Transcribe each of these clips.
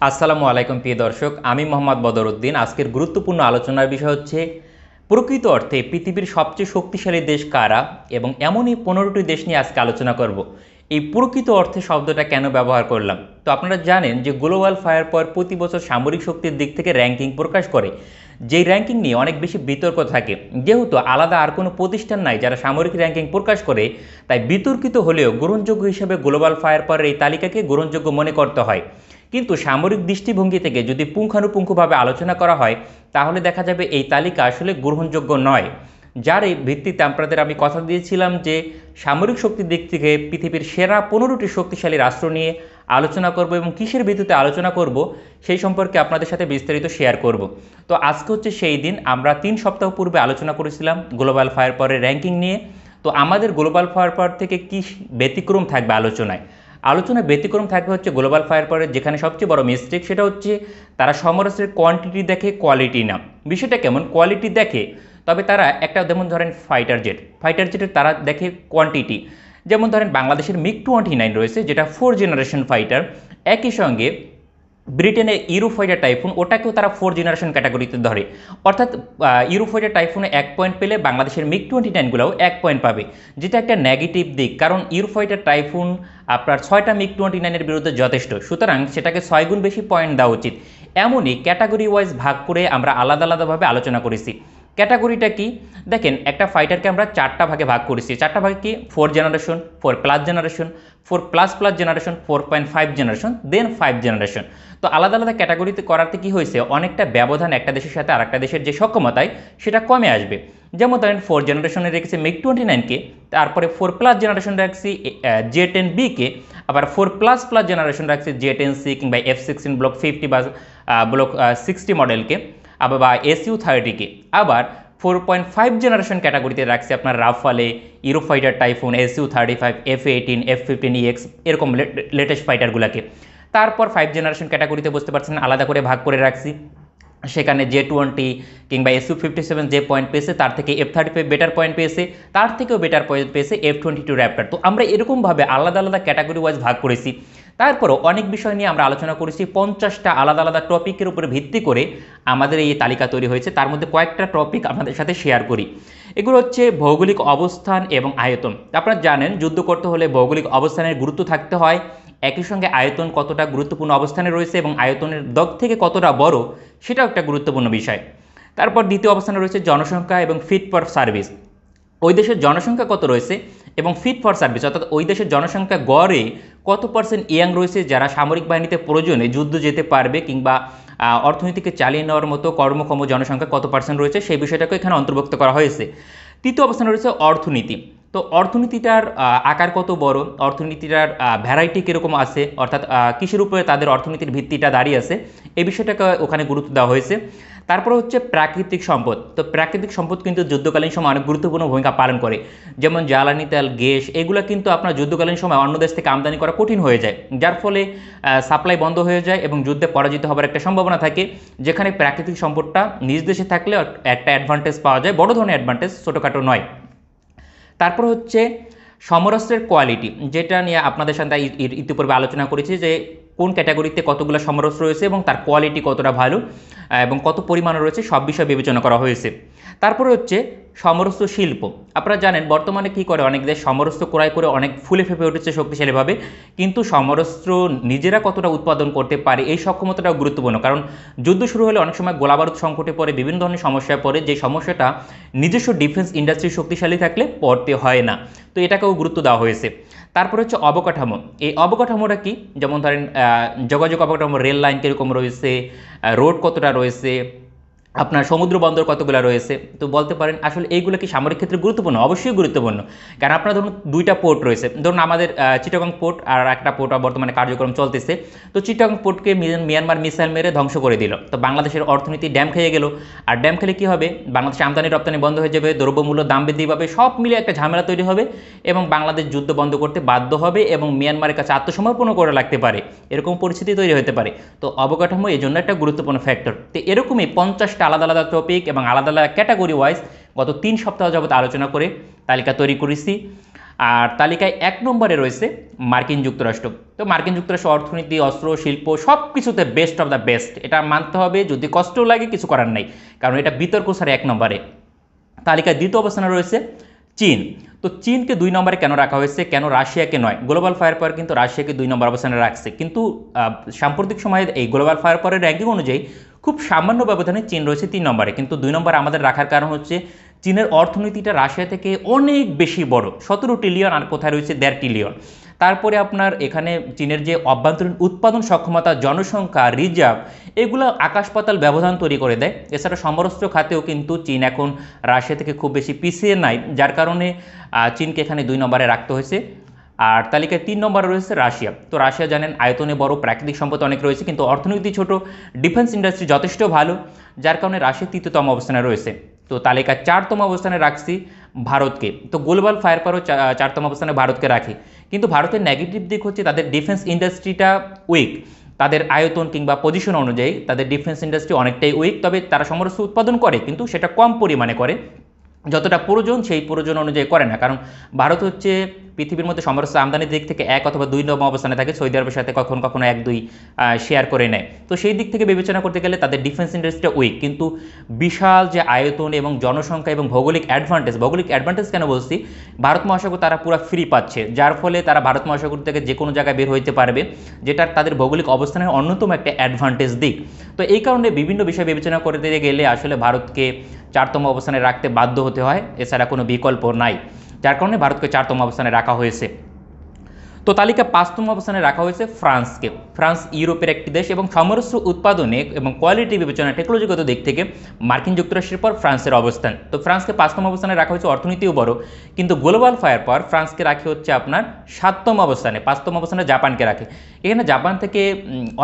আসসালামু আলাইকুম প্রিয় দর্শক, আমি মোহাম্মদ বদরউদ্দিন। আজকের গুরুত্বপূর্ণ আলোচনার বিষয় হচ্ছে প্রকৃত অর্থে পৃথিবীর সবচেয়ে শক্তিশালী দেশ কারা, এবং এমনই 15টি দেশ নিয়ে আজকে আলোচনা করব। এই প্রকৃত অর্থে শব্দটা কেন ব্যবহার করলাম? তো আপনারা জানেন যে গ্লোবাল ফায়ার পাওয়ার প্রতি বছর সামরিক শক্তির দিক থেকে র্যাঙ্কিং প্রকাশ করে। যেই র্যাঙ্কিং নিয়ে অনেক বেশি বিতর্ক থাকে। যেহেতু আলাদা আর কোনো প্রতিষ্ঠান নাই যারা সামরিক র্যাঙ্কিং প্রকাশ করে, তাই বিতর্কিত হলেও গ্রহণযোগ্য হিসেবে গ্লোবাল ফায়ার পাওয়ারের এই তালিকাকে গ্রহণযোগ্য মনে করতে হয়। কিন্তু সামরিক দৃষ্টিভঙ্গি থেকে যদি পুঙ্খানুপুঙ্খভাবে আলোচনা করা হয়, তাহলে দেখা যাবে এই তালিকা আসলে গ্রহণযোগ্য নয়। যার এই ভিত্তিতে আপনাদের আমি কথা দিয়েছিলাম যে সামরিক শক্তির দিক থেকে পৃথিবীর সেরা 15টি শক্তিশালী রাষ্ট্র নিয়ে আলোচনা করব, এবং কিসের ভিত্তিতে আলোচনা করব সেই সম্পর্কে আপনাদের সাথে বিস্তারিত শেয়ার করব। তো আজকে হচ্ছে সেই দিন। আমরা 3 সপ্তাহ পূর্বে আলোচনা করেছিলাম গ্লোবাল ফায়ার পাওয়ারের র্যাঙ্কিং নিয়ে। তো আমাদের গ্লোবাল ফায়ার পাওয়ার থেকে কি ব্যতিক্রম থাকবে আলোচনায় ব্যতিক্রম থাকবে হচ্ছে গ্লোবাল ফায়ার পাওয়ারের যেখানে সবচেয়ে বড় মিস্টেক, সেটা হচ্ছে তারা সমরাস্ত্রের কোয়ান্টিটি দেখে, কোয়ালিটি না। বিষয়টা কেমন? কোয়ালিটি দেখে, তবে তারা একটা, যেমন ধরেন ফাইটার জেটের তারা দেখে কোয়ান্টিটি। যেমন ধরেন বাংলাদেশের মিগ-29 রয়েছে, যেটা 4 জেনারেশন ফাইটার। একই সঙ্গে ব্রিটেনের ইউরোফাইটার টাইফুন, ওটাকেও তারা 4 জেনারেশন ক্যাটাগরিতে ধরে। অর্থাৎ ইউরোফাইটার টাইফুনে 1 পয়েন্ট পেলে বাংলাদেশের মিগ-29গুলোও 1 পয়েন্ট পাবে, যেটা একটা নেগেটিভ দিক। কারণ ইউরোফাইটার টাইফুন আপনার 6টা মিগ-29-এর বিরুদ্ধে যথেষ্ট, সুতরাং সেটাকে 6 গুণ বেশি পয়েন্ট দেওয়া উচিত। এমনই ক্যাটাগরি ওয়াইজ ভাগ করে আমরা আলাদা আলাদাভাবে আলোচনা করেছি। ক্যাটাগরিটা কি দেখেন, একটা ফাইটারকে আমরা 4টা ভাগে ভাগ করেছি। 4টা ভাগে কি? 4 generation, 4 plus generation, 4 plus plus generation, 4.5 generation, then 5 generation. তো আলাদা আলাদা ক্যাটাগরিতে করাতে কি হয়েছে, অনেকটা ব্যবধান একটা দেশের সাথে আরেকটা দেশের যে সক্ষমতায় সেটা কমে আসবে। যেমন ধরেন 4 জেনারেশনে রেখেছি মিগ-29কে, তারপরে 4 প্লাস জেনারেশন রাখছি জে-10বিকে, আবার 4 প্লাস প্লাস জেনারেশন রাখছি জে-10সি কিংবা F-16 ব্লক 50 বা ব্লক 60 মডেলকে, আবার বা SU-30কে। আবার 4.5 জেনারেশন ক্যাটাগরিতে রাখছি আপনার Rafale, Eurofighter typhoon, SU-35, F-18, F-15EX, এরকম লেটেস্ট ফাইটারগুলোকে। তারপর 5 জেনারেশন ক্যাটাগরিতে বুঝতে পারছেন আলাদা করে ভাগ করে রাখছি। সেখানে জে-20 কিংবা SU-57 যে পয়েন্ট পেয়েছে, তার থেকে F-35 বেটার পয়েন্ট পেয়েছে, তার থেকেও বেটার পয়েন্ট পেয়েছে F-22 র্যাপ্টার। তো আমরা এরকমভাবে আলাদা আলাদা ক্যাটাগরি ওয়াইজ ভাগ করেছি। তারপরও অনেক বিষয় নিয়ে আমরা আলোচনা করেছি। 50টা আলাদা আলাদা টপিকের উপরে ভিত্তি করে আমাদের এই তালিকা তৈরি হয়েছে। তার মধ্যে কয়েকটা টপিক আপনাদের সাথে শেয়ার করি। এগুলো হচ্ছে ভৌগোলিক অবস্থান এবং আয়তন। আপনারা জানেন যুদ্ধ করতে হলে ভৌগোলিক অবস্থানের গুরুত্ব থাকতে হয়, একই সঙ্গে আয়তন কতটা গুরুত্বপূর্ণ অবস্থানে রয়েছে এবং আয়তনের দিক থেকে কতটা বড়, সেটাও একটা গুরুত্বপূর্ণ বিষয়। তারপর দ্বিতীয় অবস্থানে রয়েছে জনসংখ্যা এবং ফিট ফর সার্ভিস। ওই দেশের জনসংখ্যা কত রয়েছে এবং ফিট ফর সার্ভিস, অর্থাৎ ওই দেশের জনসংখ্যা গড়ে কত পার্সেন্ট ইয়াং রয়েছে যারা সামরিক বাহিনীতে প্রয়োজনে যুদ্ধ যেতে পারবে, কিংবা অর্থনীতিকে চালিয়ে নেওয়ার মতো কর্মক্ষম জনসংখ্যা কত পার্সেন্ট রয়েছে, সেই বিষয়টাকে এখানে অন্তর্ভুক্ত করা হয়েছে। তৃতীয় অবস্থানে রয়েছে অর্থনীতি। তো অর্থনীতিটার আকার কত বড়, অর্থনীতিটার ভ্যারাইটি কীরকম আছে, অর্থাৎ কিসের উপরে তাদের অর্থনীতির ভিত্তিটা দাঁড়িয়ে আছে, এই বিষয়টাকে ওখানে গুরুত্ব দেওয়া হয়েছে। তারপরে হচ্ছে প্রাকৃতিক সম্পদ। তো প্রাকৃতিক সম্পদ কিন্তু যুদ্ধকালীন সময় অনেক গুরুত্বপূর্ণ ভূমিকা পালন করে। যেমন জ্বালানি তেল, গ্যাস, এগুলো কিন্তু আপনার যুদ্ধকালীন সময় অন্য দেশ থেকে আমদানি করা কঠিন হয়ে যায়, যার ফলে সাপ্লাই বন্ধ হয়ে যায় এবং যুদ্ধে পরাজিত হবার একটা সম্ভাবনা থাকে। যেখানে প্রাকৃতিক সম্পদটা নিজ দেশে থাকলে একটা অ্যাডভান্টেজ পাওয়া যায়, বড় ধরনের অ্যাডভান্টেজ, ছোটোখাটো নয়। তারপর হচ্ছে সমরাস্ত্রের কোয়ালিটি, যেটা নিয়ে আপনাদের সাথে ইতিপূর্বে আলোচনা করেছি যে কোন ক্যাটাগরিতে কতগুলো সমরাস্ত্র রয়েছে এবং তার কোয়ালিটি কতটা ভালো এবং কত পরিমাণে রয়েছে, সব বিষয় বিবেচনা করা হয়েছে। তারপরে হচ্ছে সমরস্ত্র শিল্প। আপনারা জানেন বর্তমানে কি করে, অনেক দেশ সমরস্ত্র ক্রয় করে অনেক ফুলে ফেঁপে উঠেছে শক্তিশালীভাবে, কিন্তু সমরস্ত্র নিজেরা কতটা উৎপাদন করতে পারে এই সক্ষমতাটাও গুরুত্বপূর্ণ। কারণ যুদ্ধ শুরু হলে অনেক সময় গোলাবারুদ সংকটে পড়ে, বিভিন্ন ধরনের সমস্যায় পড়ে, যে সমস্যাটা নিজস্ব ডিফেন্স ইন্ডাস্ট্রি শক্তিশালী থাকলে পড়তে হয় না। তো এটাকেও গুরুত্ব দেওয়া হয়েছে। তারপরে হচ্ছে অবকাঠামো। এই অবকাঠামোটা কি, যেমন ধরেন যোগাযোগ অবকাঠামো, রেল লাইন কীরকম রয়েছে, রোড কতটা রয়েছে, আপনার সমুদ্র বন্দর কতগুলো রয়েছে। তো বলতে পারেন আসলে এইগুলো কি সামরিক ক্ষেত্রে গুরুত্বপূর্ণ? অবশ্যই গুরুত্বপূর্ণ। কারণ আপনার ধরুন 2টা পোর্ট রয়েছে, ধরুন আমাদের চিটাগং পোর্ট আর একটা পোর্ট বর্তমানে কার্যক্রম চলতেছে। তো চিটাগং পোর্টকে মিয়ানমার মিসাইল মেরে ধ্বংস করে দিল, তো বাংলাদেশের অর্থনীতি ড্যাম খেয়ে গেল। আর ড্যাম খেলে কী হবে, বাংলাদেশে আমদানি রপ্তানি বন্ধ হয়ে যাবে, দ্রব্যমূল্য দাম বৃদ্ধি পাবে, সব মিলে একটা ঝামেলা তৈরি হবে এবং বাংলাদেশ যুদ্ধ বন্ধ করতে বাধ্য হবে এবং মিয়ানমারের কাছে আত্মসমর্পণও করে লাগতে পারে, এরকম পরিস্থিতি তৈরি হতে পারে। তো অবকাঠামো এই জন্য একটা গুরুত্বপূর্ণ ফ্যাক্টর। তো এরকমই 50টা আলাদা আলাদা টপিক এবং আলাদা আলাদা ক্যাটাগরি ওয়াইজ গত 3 সপ্তাহ যাবত আলোচনা করে তালিকা তৈরি করেছি। আর তালিকায় 1 নম্বরে রয়েছে মার্কিন যুক্তরাষ্ট্র। তো মার্কিন যুক্তরাষ্ট্র অর্থনীতি, অস্ত্র, শিল্প সব কিছুতে বেস্ট অফ দ্য বেস্ট, এটা মানতে হবে, যদি কষ্টও লাগে কিছু করার নাই, কারণ এটা বিতর্ক ছাড়া 1 নম্বরে। তালিকায় দ্বিতীয় অবস্থানে রয়েছে চীন। তো চীনকে 2 নম্বরে কেন রাখা হয়েছে, কেন রাশিয়াকে নয়? গ্লোবাল ফায়ার পাওয়ার কিন্তু রাশিয়াকে 2 নম্বর অবস্থানে রাখছে, কিন্তু সাম্প্রতিক সময়ে এই গ্লোবাল ফায়ার পাওয়ারের র্যাঙ্কিং অনুযায়ী খুব সামান্য ব্যবধানে চীন রয়েছে 3 নম্বরে, কিন্তু 2 নম্বরে আমাদের রাখার কারণ হচ্ছে চীনের অর্থনীতিটা রাশিয়া থেকে অনেক বেশি বড়, 17 ট্রিলিয়ন, আর কোথায় রয়েছে 1.5 ট্রিলিয়ন। তারপরে আপনার এখানে চীনের যে অভ্যন্তরীণ উৎপাদন সক্ষমতা, জনসংখ্যা, রিজার্ভ, এগুলো আকাশ পাতাল ব্যবধান তৈরি করে দেয়। এছাড়া সমরাস্ত্র খাতেও কিন্তু চীন এখন রাশিয়া থেকে খুব বেশি পিছিয়ে নাই, যার কারণে চীনকে এখানে 2 নম্বরে রাখতে হয়েছে। আর তালিকায় 3 নম্বরে রয়েছে রাশিয়া। তো রাশিয়া জানেন আয়তনে বড়, প্রাকৃতিক সম্পদ অনেক রয়েছে, কিন্তু অর্থনীতি ছোট, ডিফেন্স ইন্ডাস্ট্রি যথেষ্ট ভালো, যার কারণে রাশিয়া 3তম অবস্থানে রয়েছে। তো তালিকায় 4তম অবস্থানে রাখছি ভারতকে। তো গ্লোবাল ফায়ার পাওয়ারও 4তম অবস্থানে ভারতকে রাখি, কিন্তু ভারতের নেগেটিভ দিক হচ্ছে তাদের ডিফেন্স ইন্ডাস্ট্রিটা উইক। তাদের আয়তন কিংবা পজিশন অনুযায়ী তাদের ডিফেন্স ইন্ডাস্ট্রি অনেকটাই উইক, তবে তারা সমরাস্ত্র উৎপাদন করে, কিন্তু সেটা কম পরিমাণে করে, যতটা প্রয়োজন সেই প্রয়োজন অনুযায়ী করে না। কারণ ভারত হচ্ছে পৃথিবীর মধ্যে সমরাস্ত্র আমদানির দিক থেকে 1 অথবা 2 নম্বর অবস্থানে থাকে, সৌদি আরবের সাথে কখনো কখনো 1-2 শেয়ার করে নেয়। তো সেই দিক থেকে বিবেচনা করতে গেলে তাদের ডিফেন্স ইন্ডাস্ট্রিটা উইক, কিন্তু বিশাল যে আয়তন এবং জনসংখ্যা এবং ভৌগোলিক অ্যাডভান্টেজ কেন বলছি, ভারত মহাসাগর তারা পুরো ফ্রি পাচ্ছে, যার ফলে তারা ভারত মহাসাগর থেকে যে কোনো জায়গায় বের হইতে পারবে, যেটা তাদের ভৌগোলিক অবস্থানের অন্যতম একটা অ্যাডভান্টেজ দিক। তো এই কারণে বিভিন্ন বিষয় বিবেচনা করতে গেলে আসলে ভারতকে 4তম অবস্থানে রাখতে বাধ্য হতে হয়, এছাড়া কোনো বিকল্প নাই, যার কারণে ভারতকে 4তম অবস্থানে রাখা হয়েছে। তো তালিকা 5তম অবস্থানে রাখা হয়েছে ফ্রান্সকে। ফ্রান্স ইউরোপের একটি দেশ এবং সমরাস্ত্র উৎপাদনে এবং কোয়ালিটি বিবেচনা, টেকনোলজিগত দিক থেকে মার্কিন যুক্তরাষ্ট্রের পর ফ্রান্সের অবস্থান। তো ফ্রান্সকে 5তম অবস্থানে রাখা হয়েছে, অর্থনীতিও বড়, কিন্তু গ্লোবাল ফায়ার পাওয়ার ফ্রান্সকে রাখে হচ্ছে আপনার 7তম অবস্থানে। 5তম অবস্থানে জাপানকে রাখে। এখানে জাপান থেকে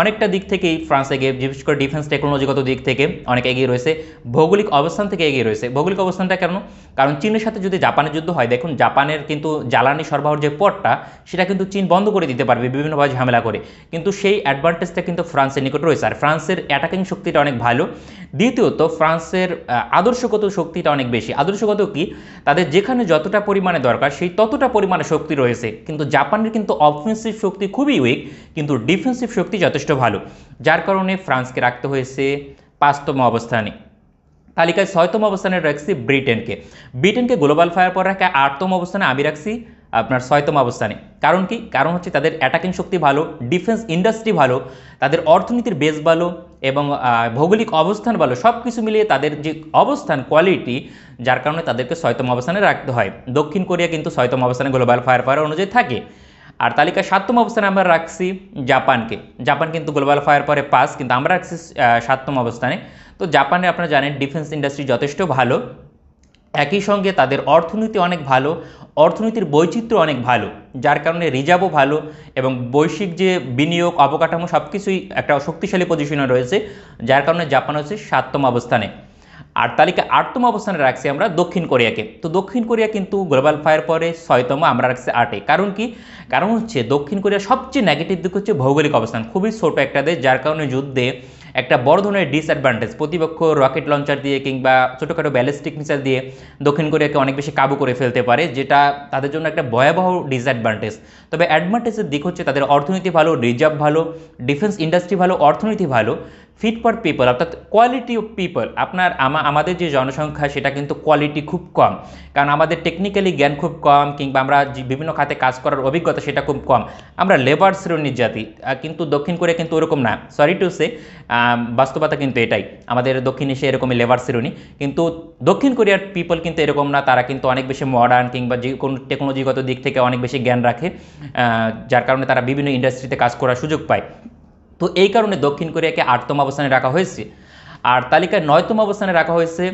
অনেকটা দিক থেকেই ফ্রান্স এগিয়ে, বিশেষ করে ডিফেন্স টেকনোলজিগত দিক থেকে অনেক এগিয়ে রয়েছে, ভৌগোলিক অবস্থান থেকে এগিয়ে রয়েছে। ভৌগোলিক অবস্থানটা কেন? কারণ চীনের সাথে যদি জাপানের যুদ্ধ হয়, দেখুন জাপানের কিন্তু জ্বালানি সরবরাহের যে পথটা, সেটা কিন্তু চীন বন্ধ করে দিতে পারবে বিভিন্নভাবে ঝামেলা করে, কিন্তু সেই অ্যাডভান্টেজটা কিন্তু ফ্রান্সের নিকট রয়েছে। আর ফ্রান্সের অ্যাটাকিং শক্তিটা অনেক ভালো। দ্বিতীয়ত ফ্রান্সের আদর্শগত শক্তিটা অনেক বেশি। আদর্শগত কি? তাদের যেখানে যতটা পরিমাণে দরকার সেই ততটা পরিমাণে শক্তি রয়েছে, কিন্তু জাপানের কিন্তু অফেন্সিভ শক্তি খুবই উইক, কিন্তু ডিফেন্সিভ শক্তি যথেষ্ট ভালো, যার কারণে ফ্রান্সকে রাখতে হয়েছে 5তম অবস্থানে। তালিকায় 6তম অবস্থানে রাখছি ব্রিটেনকে গ্লোবাল ফায়ার পাওয়ার রাখা 8তম অবস্থানে, আমি রাখছি আপনার 6তম অবস্থানে। কারণ কি? কারণ হচ্ছে তাদের অ্যাটাকিং শক্তি ভালো, ডিফেন্স ইন্ডাস্ট্রি ভালো, তাদের অর্থনীতির বেস ভালো এবং ভৌগোলিক অবস্থান ভালো, সব কিছু মিলিয়ে তাদের যে অবস্থান, কোয়ালিটি, যার কারণে তাদেরকে 6তম অবস্থানে রাখতে হয়। দক্ষিণ কোরিয়া কিন্তু 6তম অবস্থানে গ্লোবাল ফায়ার পাওয়ার অনুযায়ী থাকে। আর তালিকায় 7তম অবস্থানে আমরা রাখছি জাপানকে। জাপান কিন্তু গ্লোবাল ফায়ার পাওয়ারে 5, কিন্তু আমরা রাখছি 7তম অবস্থানে। তো জাপানে আপনারা জানেন ডিফেন্স ইন্ডাস্ট্রি যথেষ্ট ভালো, একই সঙ্গে তাদের অর্থনীতি অনেক ভালো, অর্থনীতির বৈচিত্র্য অনেক ভালো, যার কারণে রিজার্ভও ভালো এবং বৈশ্বিক যে বিনিয়োগ, অবকাঠামো সব কিছুই একটা শক্তিশালী পজিশনে রয়েছে, যার কারণে জাপান হচ্ছে 7তম অবস্থানে। আর তালিকা 8তম অবস্থানে রাখছি আমরা দক্ষিণ কোরিয়াকে। তো দক্ষিণ কোরিয়া কিন্তু গ্লোবাল ফায়ার পরে 6তম, আমরা রাখছি 8-এ। কারণ কি? কারণ হচ্ছে দক্ষিণ কোরিয়ার সবচেয়ে নেগেটিভ দিক হচ্ছে ভৌগোলিক অবস্থান, খুবই ছোট একটা দেশ, যার কারণে যুদ্ধে একটা বড় ধরনের ডিসঅ্যাডভান্টেজ, প্রতিপক্ষ রকেট লঞ্চার দিয়ে কিংবা ছোটোখাটো ব্যালিস্টিক মিসাইল দিয়ে দক্ষিণ কোরিয়াকে অনেক বেশি কাবু করে ফেলতে পারে, যেটা তাদের জন্য একটা ভয়াবহ ডিসঅ্যাডভান্টেজ। তবে অ্যাডভান্টেজের দিক হচ্ছে তাদের অর্থনীতি ভালো, রিজার্ভ ভালো, ডিফেন্স ইন্ডাস্ট্রি ভালো, অর্থনীতি ভালো, ফিট ফর পিপল, অর্থাৎ কোয়ালিটি অফ পিপল। আপনার আমাদের যে জনসংখ্যা সেটা কিন্তু কোয়ালিটি খুব কম, কারণ আমাদের টেকনিক্যালি জ্ঞান খুব কম, কিংবা আমরা যে বিভিন্ন খাতে কাজ করার অভিজ্ঞতা সেটা খুব কম, আমরা লেবার শ্রেণীর জাতি। কিন্তু দক্ষিণ কোরিয়া কিন্তু ওরকম না, সরি টু সে, বাস্তবতা কিন্তু এটাই, আমাদের দক্ষিণ এশিয়া এরকমই লেবার শ্রেণী, কিন্তু দক্ষিণ কোরিয়ার পিপল কিন্তু এরকম না, তারা কিন্তু অনেক বেশি মডার্ন কিংবা যে কোনো টেকনোলজিগত দিক থেকে অনেক বেশি জ্ঞান রাখে, যার কারণে তারা বিভিন্ন ইন্ডাস্ট্রিতে কাজ করার সুযোগ পায়। তো এই কারণে দক্ষিণ কোরিয়াকে 8তম অবস্থানে রাখা হয়েছে। আর তালিকায় 9তম অবস্থানে রাখা হয়েছে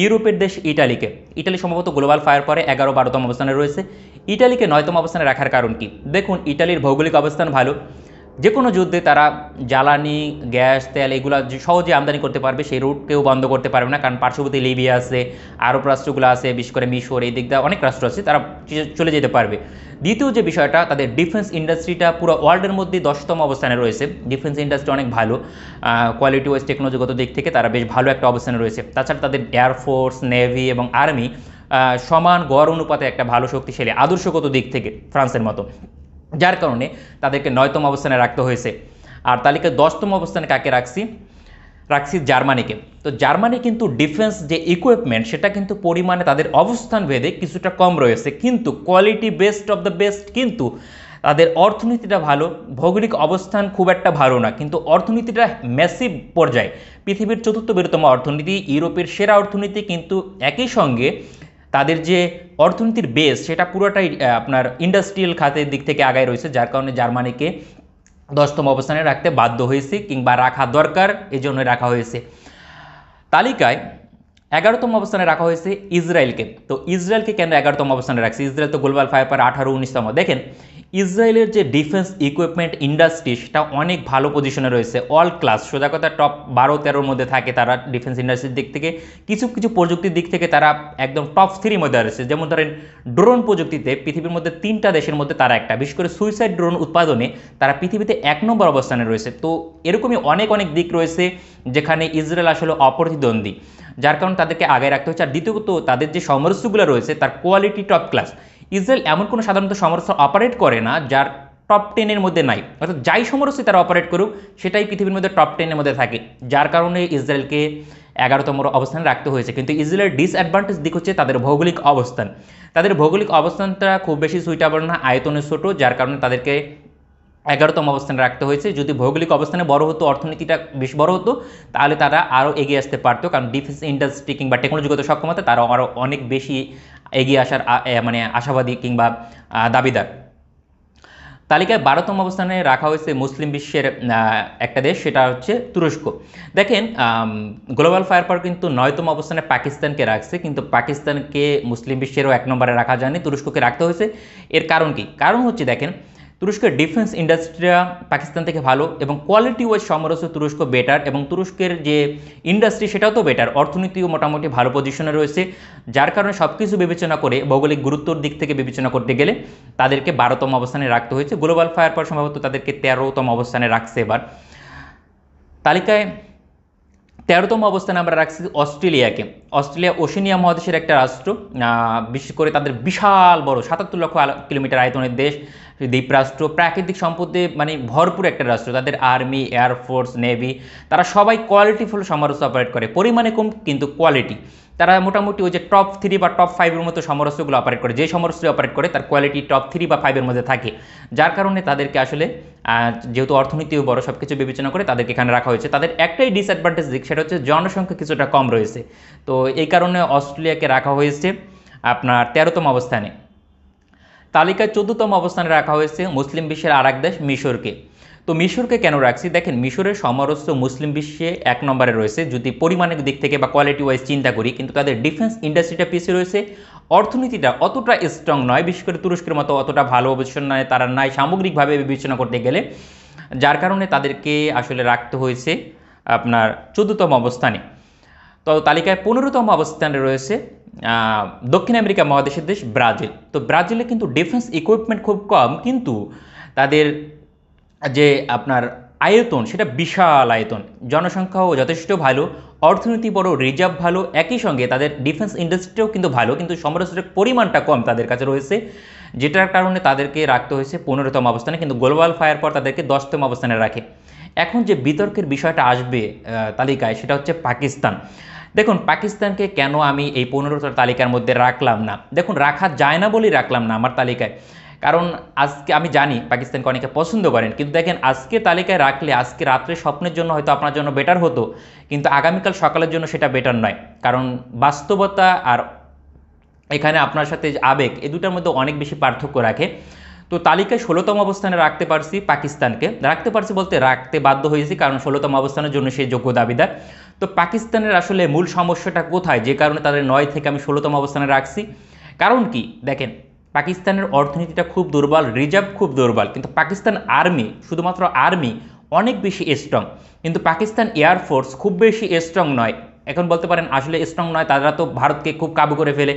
ইউরোপের দেশ ইটালিকে। ইটালি সম্ভবত গ্লোবাল ফায়ার পরে 11-12তম অবস্থানে রয়েছে। ইটালিকে 9তম অবস্থানে রাখার কারণ কি? দেখুন ইটালির ভৌগোলিক অবস্থান ভালো, যে কোনো যুদ্ধে তারা জ্বালানি, গ্যাস, তেল এগুলো সহজে আমদানি করতে পারবে, সেই রুট কেউ বন্ধ করতে পারবে না, কারণ পার্শ্ববর্তী লিবিয়া আছে, আরব রাষ্ট্রগুলো আছে, বিশেষ করে মিশর, এই দিক দিয়ে অনেক রাষ্ট্র আছে, তারা চলে যেতে পারবে। দ্বিতীয় যে বিষয়টা, তাদের ডিফেন্স ইন্ডাস্ট্রিটা পুরো ওয়ার্ল্ডের মধ্যে 10তম অবস্থানে রয়েছে। ডিফেন্স ইন্ডাস্ট্রি অনেক ভালো, কোয়ালিটি ওয়াইজ টেকনোলজিগত দিক থেকে তারা বেশ ভালো একটা অবস্থানে রয়েছে। তাছাড়া তাদের এয়ারফোর্স, নেভি এবং আর্মি সমান গড় অনুপাতে একটা ভালো শক্তিশালী আদর্শগত দিক থেকে ফ্রান্সের মতো, যার কারণে তাদেরকে 9তম অবস্থানে রাখতে হয়েছে। আর তালিকায় 10তম অবস্থানে কাকে রাখছি জার্মানিকে। তো জার্মানি কিন্তু ডিফেন্স যে ইকুইপমেন্ট সেটা কিন্তু পরিমাণে তাদের অবস্থান ভেদে কিছুটা কম রয়েছে, কিন্তু quality best of the best, কিন্তু তাদের অর্থনীতিটা ভালো, ভৌগোলিক অবস্থান খুব একটা ভালো না, কিন্তু অর্থনীতিটা ম্যাসিভ পর্যায়ে, পৃথিবীর 4র্থ বৃহত্তম অর্থনীতি, ইউরোপের সেরা অর্থনীতি, কিন্তু একই সঙ্গে তাদের যে অর্থনীতির বেস সেটা পুরোটাই আপনার ইন্ডাস্ট্রিয়াল খাতের দিক থেকে আগায় রয়েছে, যার কারণে জার্মানিকে 10তম অবস্থানে রাখতে বাধ্য হয়েছে, কিংবা রাখা দরকার, এই জন্যই রাখা হয়েছে। তালিকায় 11তম অবস্থানে রাখা হয়েছে ইসরায়েলকে। তো ইসরায়েলকে কেন 11তম অবস্থানে রাখছে? ইসরায়েল তো গ্লোবাল ফায়ার 18-19তম। দেখেন ইসরায়েলের যে ডিফেন্স ইকুইপমেন্ট ইন্ডাস্ট্রি সেটা অনেক ভালো পজিশনে রয়েছে, অল ক্লাস, সোজা কথা টপ 12-13-র মধ্যে থাকে তারা ডিফেন্স ইন্ডাস্ট্রির দিক থেকে। কিছু কিছু প্রযুক্তির দিক থেকে তারা একদম টপ 3-র মধ্যে রয়েছে। যেমন ধরেন ড্রোন প্রযুক্তিতে পৃথিবীর মধ্যে 3টা দেশের মধ্যে তারা একটা, বিশেষ করে সুইসাইড ড্রোন উৎপাদনে তারা পৃথিবীতে 1 নম্বর অবস্থানে রয়েছে। তো এরকমই অনেক অনেক দিক রয়েছে যেখানে ইসরায়েল আসলে অপ্রতিদ্বন্দ্বী, যার কারণে তাদেরকে আগে রাখতে হচ্ছে। আর দ্বিতীয়ত তাদের যে সমরাস্ত্রগুলো রয়েছে তার কোয়ালিটি টপ ক্লাস। ইসরায়েল এমন কোনো সাধারণত সমরাস্ত্র অপারেট করে না যার টপ 10-এর মধ্যে নাই, অর্থাৎ যাই সমরাস্ত্র তারা অপারেট করুক সেটাই পৃথিবীর মধ্যে টপ 10-এর মধ্যে থাকে, যার কারণে ইসরায়েলকে 11তম অবস্থানে রাখতে হয়েছে। কিন্তু ইসরায়েলের ডিসঅ্যাডভান্টেজ দিক হচ্ছে তাদের ভৌগোলিক অবস্থান। তাদের ভৌগোলিক অবস্থানটা খুব বেশি সুইটেবল না, আয়তনে ছোট, যার কারণে তাদেরকে 11তম অবস্থানে রাখতে হয়েছে। যদি ভৌগোলিক অবস্থানে বড় হতো, অর্থনীতিটা বেশ বড় হতো, তাহলে তারা আরও এগিয়ে আসতে পারতো, কারণ ডিফেন্স ইন্ডাস্ট্রি কিংবা টেকনোলজিগত সক্ষমতা তারা আরও অনেক বেশি এগিয়ে আসার মানে আশাবাদী কিংবা দাবিদার। তালিকায় 12তম অবস্থানে রাখা হয়েছে মুসলিম বিশ্বের একটা দেশ, সেটা হচ্ছে তুরস্ক। দেখেন গ্লোবাল ফায়ার পাওয়ার কিন্তু 9তম অবস্থানে পাকিস্তানকে রাখছে, কিন্তু পাকিস্তানকে মুসলিম বিশ্বেরও 1 নম্বরে রাখা যায়নি, তুরস্ককে রাখতে হয়েছে। এর কারণ কি? কারণ হচ্ছে দেখেন তুরস্কের ডিফেন্স ইন্ডাস্ট্রিটা পাকিস্তান থেকে ভালো, এবং কোয়ালিটি ওয়াইজ সমরস্য তুরস্ক বেটার, এবং তুরস্কের যে ইন্ডাস্ট্রি সেটাও তো বেটার, অর্থনীতিও মোটামুটি ভালো পজিশনে রয়েছে, যার কারণে সব কিছু বিবেচনা করে ভৌগোলিক গুরুত্বর দিক থেকে বিবেচনা করতে গেলে তাদেরকে 12তম অবস্থানে রাখতে হয়েছে। গ্লোবাল ফায়ার পাওয়ার সম্ভবত তাদেরকে 13তম অবস্থানে রাখছে এবার। তালিকায় 13তম অবস্থানে আমরা রাখছি অস্ট্রেলিয়াকে। অস্ট্রেলিয়া ওশেনিয়া মহাদেশের একটা রাষ্ট্র, বিশেষ করে তাদের বিশাল বড় 77 লক্ষ কিলোমিটার আয়তনের দেশ, দ্বীপরাষ্ট্র, প্রাকৃতিক সম্পদে মানে ভরপুর একটা রাষ্ট্র। তাদের আর্মি, এয়ারফোর্স, নেভি, তারা সবাই কোয়ালিটিফুল সমরাস্ত্র অপারেট করে, পরিমাণে কম কিন্তু কোয়ালিটি। তারা মোটামুটি ওই যে টপ 3 বা টপ 5-এর মতো সমরাস্ত্রগুলো অপারেট করে, যে সমরাস্ত্র অপারেট করে তার কোয়ালিটি টপ 3 বা 5-এর মধ্যে থাকে, যার কারণে তাদেরকে আসলে যেহেতু অর্থনীতিও বড়, সব কিছু বিবেচনা করে তাদেরকে এখানে রাখা হয়েছে। তাদের একটাই ডিসঅ্যাডভান্টেজ দিক, সেটা হচ্ছে জনসংখ্যা কিছুটা কম রয়েছে। তো এই কারণে অস্ট্রেলিয়াকে রাখা হয়েছে আপনার 13তম অবস্থানে। তালিকায় 14তম অবস্থানে রাখা হয়েছে মুসলিম বিশ্বের আর এক দেশ মিশরকে। তো মিশরকে কেন রাখছি? দেখেন মিশরের সমরস্য মুসলিম বিশ্বে 1 নম্বরে রয়েছে যদি পরিমাণের দিক থেকে বা কোয়ালিটি ওয়াইজ চিন্তা করি, কিন্তু তাদের ডিফেন্স ইন্ডাস্ট্রিটা পিছিয়ে রয়েছে, অর্থনীতিটা অতটা স্ট্রং নয়, বিশেষ করে তুরস্কের মতো অতটা ভালো অবস্থান নয়, তারা নাই সামগ্রিকভাবে বিবেচনা করতে গেলে, যার কারণে তাদেরকে আসলে রাখতে হয়েছে আপনার 14তম অবস্থানে। তো তালিকায় 15তম অবস্থানে রয়েছে দক্ষিণ আমেরিকা মহাদেশের দেশ ব্রাজিল। তো ব্রাজিলে কিন্তু ডিফেন্স ইকুইপমেন্ট খুব কম, কিন্তু তাদের যে আপনার আয়তন সেটা বিশাল আয়তন, জনসংখ্যাও যথেষ্ট ভালো, অর্থনীতি বড়, রিজার্ভ ভালো, একই সঙ্গে তাদের ডিফেন্স ইন্ডাস্ট্রিও কিন্তু ভালো, কিন্তু সমরাস্ত্রের পরিমাণটা কম তাদের কাছে রয়েছে, যেটার কারণে তাদেরকে রাখতে হয়েছে 15তম অবস্থানে, কিন্তু গ্লোবাল ফায়ার পর তাদেরকে 10তম অবস্থানে রাখে। এখন যে বিতর্কের বিষয়টা আসবে তালিকায়, সেটা হচ্ছে পাকিস্তান। দেখুন পাকিস্তানকে কেন আমি এই 15টার তালিকার মধ্যে রাখলাম না, দেখুন রাখা যায় না বলেই রাখলাম না আমার তালিকায়, কারণ আজকে আমি জানি পাকিস্তানকে অনেকে পছন্দ করেন, কিন্তু দেখেন আজকে তালিকায় রাখলে আজকে রাত্রে স্বপ্নের জন্য হয়তো আপনার জন্য বেটার হতো, কিন্তু আগামীকাল সকালের জন্য সেটা বেটার নয়, কারণ বাস্তবতা আর এখানে আপনার সাথে আবেগ এই দুটার মধ্যে অনেক বেশি পার্থক্য রাখে। তো তালিকায় 16তম অবস্থানে রাখতে পারছি পাকিস্তানকে, রাখতে পারছি বলতে রাখতে বাধ্য হয়েছি, কারণ 16তম অবস্থানের জন্য সেই যোগ্য দাবিদার। তো পাকিস্তানের আসলে মূল সমস্যাটা কোথায়, যে কারণে তাদের 9 থেকে আমি 16তম অবস্থানে রাখছি? কারণ কি দেখেন, পাকিস্তানের অর্থনীতিটা খুব দুর্বল, রিজার্ভ খুব দুর্বল, কিন্তু পাকিস্তান আর্মি, শুধুমাত্র আর্মি অনেক বেশি স্ট্রং, কিন্তু পাকিস্তান এয়ারফোর্স খুব বেশি স্ট্রং নয়, এখন বলতে পারেন আসলে স্ট্রং নয়, তারা তো ভারতকে খুব কাবু করে ফেলে।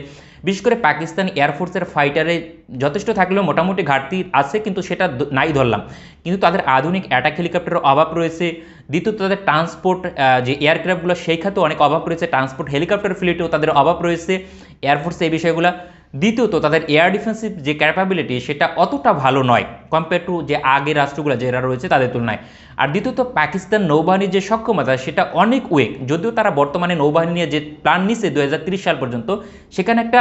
বিশেষ করে পাকিস্তান এয়ারফোর্সের ফাইটারে যথেষ্ট থাকলেও মোটামুটি ঘাটতি আছে, কিন্তু সেটা নাই ধরলাম। কিন্তু তাদের আধুনিক অ্যাটাক হেলিকপ্টারের অভাব রয়েছে। দ্বিতীয়ত তাদের ট্রান্সপোর্ট যে এয়ারক্রাফটগুলো সেই খাতেও অনেক অভাব রয়েছে, ট্রান্সপোর্ট হেলিকপ্টার ফ্লিটেও তাদের অভাব রয়েছে এয়ারফোর্সে এই বিষয়গুলো। দ্বিতীয়ত তাদের এয়ার ডিফেন্সিভ যে ক্যাপাবিলিটি সেটা অতটা ভালো নয় কম্পেয়ার টু যে আগের রাষ্ট্রগুলো যারা রয়েছে তাদের তুলনায়। আর দ্বিতীয়ত পাকিস্তান নৌবাহিনীর যে সক্ষমতা সেটা অনেক উইক, যদিও তারা বর্তমানে নৌবাহিনী নিয়ে যে প্ল্যান নিছে 2030 সাল পর্যন্ত, সেখানে একটা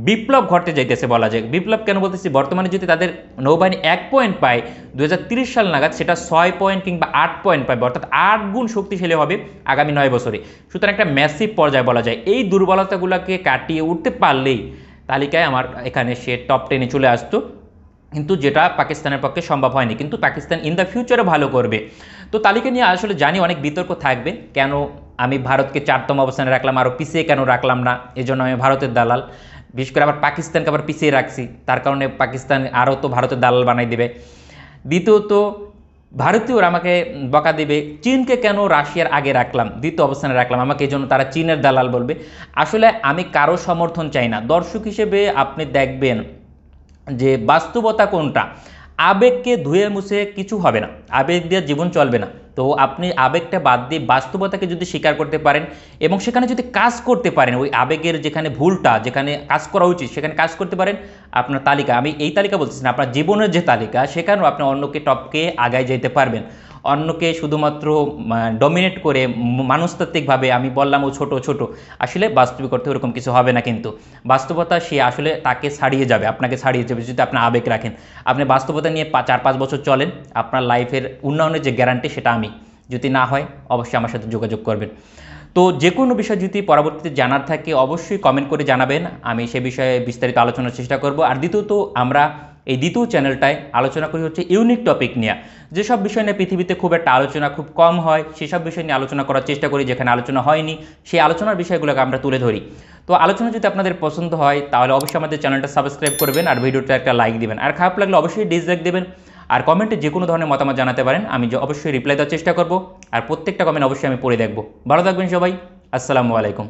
বিপ্লব ঘটতে যাইতেছে বলা যায়। বিপ্লব কেন বলতেছি, বর্তমানে যদি তাদের নৌবাহিনী 1 পয়েন্ট পায় 2030 সাল নাগাদ, সেটা 6 পয়েন্ট কিংবা 8 পয়েন্ট পাবে, অর্থাৎ 8 গুণ শক্তিশালী হবে আগামী 9 বছরে। সুতরাং একটা ম্যাসিভ পর্যায়ে বলা যায়। এই দুর্বলতাগুলোকে কাটিয়ে উঠতে পারলেই তালিকায় আমার এখানে সে টপ 10-এ চলে আসতো, কিন্তু যেটা পাকিস্তানের পক্ষে সম্ভব হয়নি। কিন্তু পাকিস্তান ইন দ্য ফিউচারে ভালো করবে। তো তালিকা নিয়ে আসলে জানি অনেক বিতর্ক থাকবে, কেন আমি ভারতকে 4তম অবস্থানে রাখলাম, আরও পিছিয়ে কেন রাখলাম না, এই জন্য আমি ভারতের দালাল। বিশেষ করে আবার পাকিস্তানকে আবার পিছিয়ে রাখছি, তার কারণে পাকিস্তান আরও তো ভারতের দালাল বানাই দেবে। দ্বিতীয়ত ভারতীয়রা আমাকে বকা দেবে, চীনকে কেন রাশিয়ার আগে রাখলাম, দ্বিতীয় অবস্থানে রাখলাম, আমাকে এই জন্য তারা চীনের দালাল বলবে। আসলে আমি কারো সমর্থন চাই না। দর্শক হিসেবে আপনি দেখবেন যে বাস্তবতা কোনটা। আবেগকে ধুয়ে মুছে কিছু হবে না, আবেগ দিয়ে জীবন চলবে না। তো আপনি আবেগটা বাদ দিয়ে বাস্তবতাকে যদি স্বীকার করতে পারেন এবং সেখানে যদি কাজ করতে পারেন, ওই আবেগের যেখানে ভুলটা, যেখানে কাজ করা উচিত সেখানে কাজ করতে পারেন, আপনার তালিকা, আমি এই তালিকা বলতেছি না, আপনার জীবনের যে তালিকা সেখানেও আপনি অন্যকে টপকে আগায় যেতে পারবেন। অন্যকে শুধুমাত্র ডমিনেট করে মানুষতাত্ত্বিকভাবে আমি বললাম ও ছোট ছোট, আসলে বাস্তবিক অর্থে ওরকম কিছু হবে না। কিন্তু বাস্তবতা সে আসলে তাকে ছাড়িয়ে যাবে, আপনাকে ছাড়িয়ে যাবে যদি আপনি আবেগ রাখেন। আপনি বাস্তবতা নিয়ে 4-5 বছর চলেন, আপনার লাইফের উন্নয়নের যে গ্যারান্টি সেটা আমি, যদি না হয় অবশ্যই আমার সাথে যোগাযোগ করবেন। তো যে কোনো বিষয় যদি পরবর্তীতে জানার থাকে অবশ্যই কমেন্ট করে জানাবেন, আমি সে বিষয়ে বিস্তারিত আলোচনার চেষ্টা করব। আর দ্বিতীয়ত আমরা এই দ্বিতীয় চ্যানেলটায় আলোচনা করি হচ্ছে ইউনিক টপিক নিয়ে, যেসব বিষয় নিয়ে পৃথিবীতে খুব একটা আলোচনা খুব কম হয়, সেসব বিষয় নিয়ে আলোচনা করার চেষ্টা করি। যেখানে আলোচনা হয়নি সেই আলোচনার বিষয়গুলোকে আমরা তুলে ধরি। তো আলোচনা যদি আপনাদের পছন্দ হয় তাহলে অবশ্যই আমাদের চ্যানেলটা সাবস্ক্রাইব করবেন আর ভিডিওটা একটা লাইক দিবেন, আর খারাপ লাগলে অবশ্যই ডিসলাইক দেবেন। আর কমেন্টে যে কোনো ধরনের মতামত জানাতে পারেন, আমি অবশ্যই রিপ্লাই দেওয়ার চেষ্টা করব। আর প্রত্যেকটা কমেন্ট অবশ্যই আমি পড়ে দেখব। ভালো থাকবেন সবাই, আসসালামু আলাইকুম।